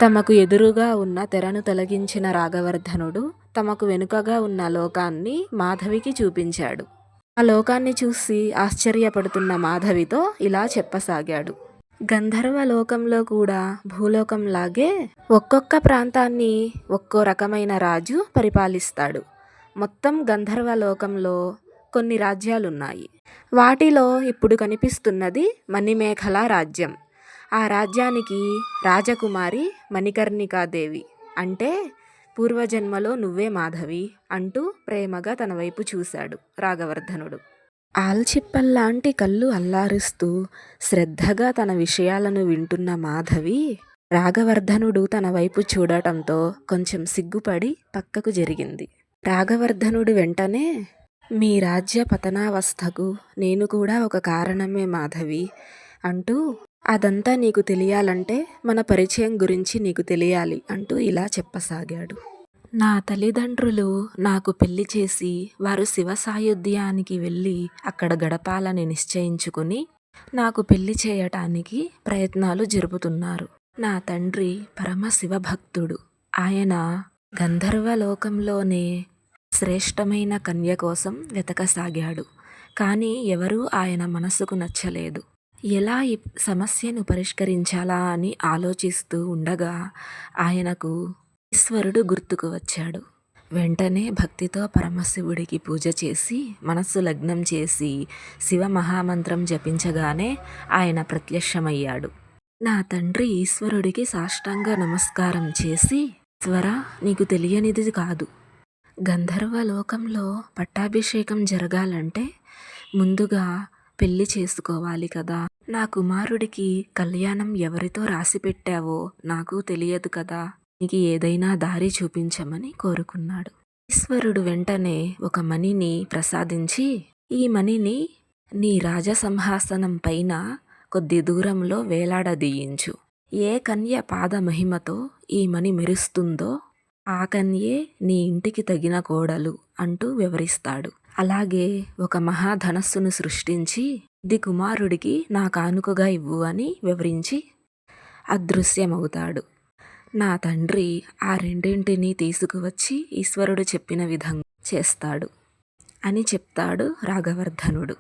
తమకు ఎదురుగా ఉన్న తెరను తొలగించిన రాగవర్ధనుడు తమకు వెనుకగా ఉన్న లోకాన్ని మాధవికి చూపించాడు. ఆ లోకాన్ని చూసి ఆశ్చర్యపడుతున్న మాధవితో ఇలా చెప్పసాగాడు. గంధర్వ లోకంలో కూడా భూలోకంలాగే ఒక్కొక్క ప్రాంతాన్ని ఒక్కో రకమైన రాజు పరిపాలిస్తాడు. మొత్తం గంధర్వ లోకంలో కొన్ని రాజ్యాలున్నాయి. వాటిలో ఇప్పుడు కనిపిస్తున్నది మణిమేఖల రాజ్యం. ఆ రాజ్యానికి రాజకుమారి మణికర్ణికాదేవి. అంటే పూర్వజన్మలో నువ్వే మాధవి అంటూ ప్రేమగా తన వైపు చూశాడు రాగవర్ధనుడు. ఆల్చిప్పల్లాంటి కళ్ళు అల్లారుస్తూ శ్రద్ధగా తన విషయాలను వింటున్న మాధవి రాగవర్ధనుడు తన వైపు చూడటంతో కొంచెం సిగ్గుపడి పక్కకు జరిగింది. రాగవర్ధనుడు వెంటనే, మీ రాజ్య పతనావస్థకు నేను కూడా ఒక కారణమే మాధవి అంటూ, అదంతా నీకు తెలియాలంటే మన పరిచయం గురించి నీకు తెలియాలి అంటూ ఇలా చెప్పసాగాడు. నా తల్లిదండ్రులు నాకు పెళ్లి చేసి వారు శివ సాయుధ్యానికి వెళ్ళి అక్కడ గడపాలని నిశ్చయించుకుని నాకు పెళ్లి చేయటానికి ప్రయత్నాలు జరుపుతున్నారు. నా తండ్రి పరమ శివభక్తుడు. ఆయన గంధర్వలోకంలోనే శ్రేష్టమైన కన్య కోసం వెతకసాగాడు. కానీ ఎవరూ ఆయన మనసుకు నచ్చలేదు. ఎలా ఈ సమస్యను పరిష్కరించాలా అని ఆలోచిస్తూ ఉండగా ఆయనకు ఈశ్వరుడు గుర్తుకు వచ్చాడు. వెంటనే భక్తితో పరమశివుడికి పూజ చేసి మనస్సు లగ్నం చేసి శివ మహామంత్రం జపించగానే ఆయన ప్రత్యక్షమయ్యాడు. నా తండ్రి ఈశ్వరుడికి సాష్టాంగ నమస్కారం చేసి, ఈశ్వర, నీకు తెలియనిది కాదు. గంధర్వ లోకంలో పట్టాభిషేకం జరగాలంటే ముందుగా పెళ్లి చేసుకోవాలి కదా. నా కుమారుడికి కళ్యాణం ఎవరితో రాసిపెట్టావో నాకు తెలియదు కదా. నీకు ఏదైనా దారి చూపించమని కోరుకున్నాడు. ఈశ్వరుడు వెంటనే ఒక మణిని ప్రసాదించి, ఈ మణిని నీ రాజసింహాసనం పైన కొద్ది దూరంలో వేలాడదీయించు. ఏ కన్య పాద మహిమతో ఈ మణి మెరుస్తుందో ఆ కన్యే నీ ఇంటికి తగిన కోడలు అంటూ వివరిస్తాడు. అలాగే ఒక మహాధనస్సును సృష్టించి, ఇది కుమారుడికి నా కానుకగా ఇవ్వు అని వివరించి అదృశ్యమవుతాడు. నా తండ్రి ఆ రెండింటినీ తీసుకువచ్చి ఈశ్వరుడు చెప్పిన విధంగా చేస్తాడు అని చెప్తాడు రాగవర్ధనుడు.